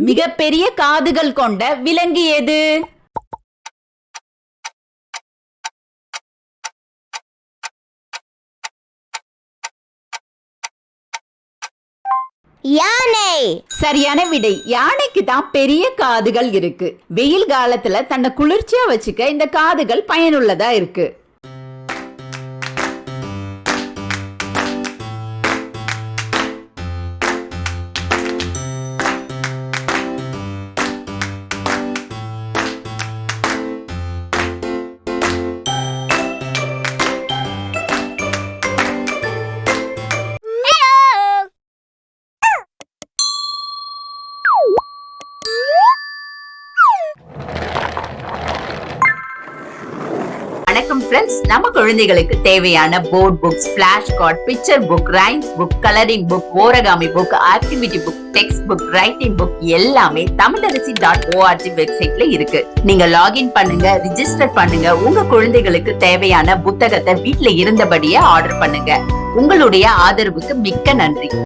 மிகப்பெரிய காதுகள் கொண்ட விலங்கு எது? யானை. சரியான விடை. யானைக்கு தான் பெரிய காதுகள் இருக்கு. வெயில் காலத்துல தன்னை குளிர்ச்சியா வச்சுக்க இந்த காதுகள் பயனுள்ளதா இருக்கு. வணக்கம் ஃப்ரெண்ட்ஸ், நம்ம குழந்தைகளுக்கு தேவையான board books, flash card, picture book, rhymes book, colouring book, origami book, activity book, text book, writing book எல்லாமே tamilaraசி.org வெப்சைட்ல இருக்கு. நீங்க லாகின் பண்ணுங்க, ரிஜிஸ்டர் பண்ணுங்க. உங்க குழந்தைகளுக்கு தேவையான புத்தகத்தை வீட்ல இருந்தபடியே ஆர்டர் பண்ணுங்க. உங்களுடைய ஆதரவுக்கு மிக்க நன்றி.